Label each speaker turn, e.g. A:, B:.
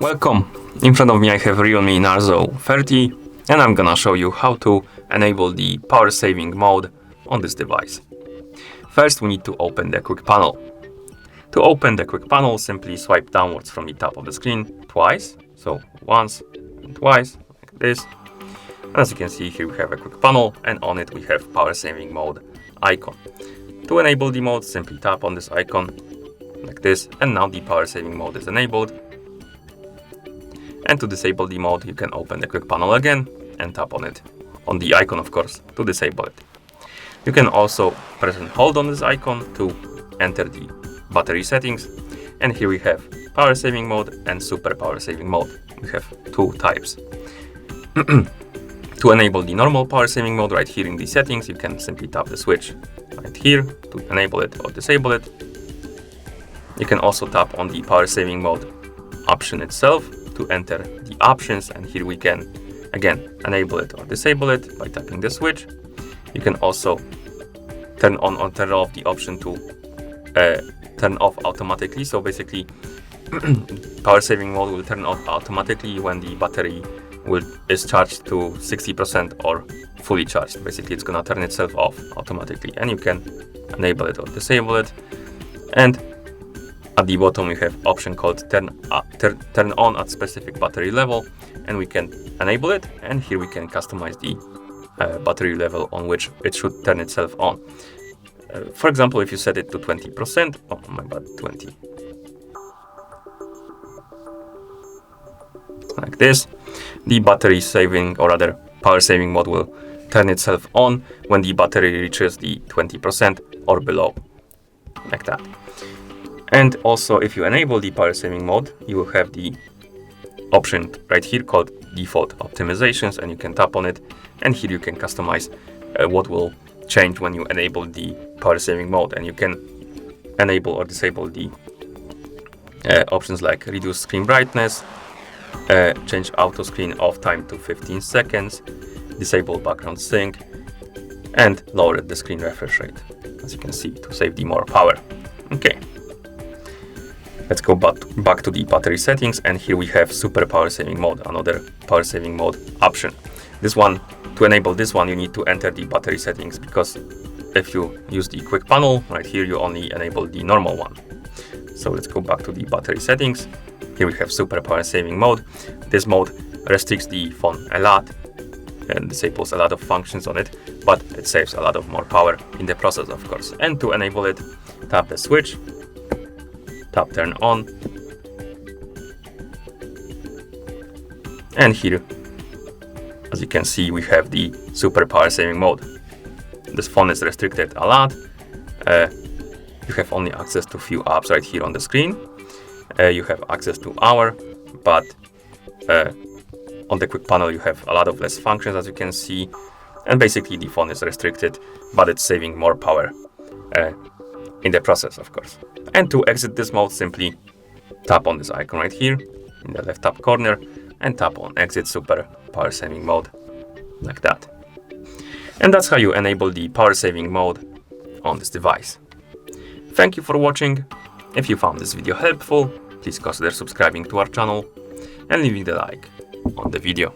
A: Welcome! In front of me I have REALME Narzo 30 and I'm gonna show you how to enable the power saving mode on this device. First we need to open the quick panel. To open the quick panel, simply swipe downwards from the top of the screen twice, so once and twice, like this. And as you can see here we have a quick panel and on it we have power saving mode icon. To enable the mode, simply tap on this icon like this, and now the power saving mode is enabled. And to disable the mode, you can open the quick panel again and tap on it, on the icon of course, to disable it. You can also press and hold on this icon to enter the battery settings. And here we have power saving mode and super power saving mode. We have two types. To enable the normal power saving mode, right here in the settings, you can simply tap the switch right here to enable it or disable it. You can also tap on the power saving mode option itself to enter the options, and here we can again enable it or disable it by tapping the switch. You can also turn on or turn off the option to turn off automatically. So basically power saving mode will turn off automatically when the battery is charged to 60% or fully charged. Basically it's gonna turn itself off automatically, and you can enable it or disable it. And at the bottom we have option called turn on at specific battery level, and we can enable it, and here we can customize the battery level on which it should turn itself on. For example, if you set it to 20%, oh my bad, 20, like this, the battery saving, or rather power saving mode, will turn itself on when the battery reaches the 20% or below, like that. And also, if you enable the power saving mode, you will have the option right here called default optimizations, and you can tap on it, and here you can customize what will change when you enable the power saving mode. And you can enable or disable the options like reduce screen brightness, change auto screen off time to 15 seconds, disable background sync, and lower the screen refresh rate, as you can see, to save the more power. Okay. Let's go back to the battery settings, and here we have super power saving mode, another power saving mode option. This one, to enable this one, you need to enter the battery settings, because if you use the quick panel right here, you only enable the normal one. So let's go back to the battery settings. Here we have super power saving mode. This mode restricts the phone a lot and disables a lot of functions on it, but it saves a lot of more power in the process, of course. And to enable it, tap the switch, tap turn on, and here, as you can see, we have the super power saving mode. This phone is restricted a lot. You have only access to few apps right here on the screen. You have access to hour, but on the quick panel you have a lot of less functions, as you can see, and basically the phone is restricted, but it's saving more power in the process, of course. And to exit this mode, simply tap on this icon right here in the left top corner and tap on exit super power saving mode, like that. And that's how you enable the power saving mode on this device. Thank you for watching. If you found this video helpful, please consider subscribing to our channel and leaving the like on the video.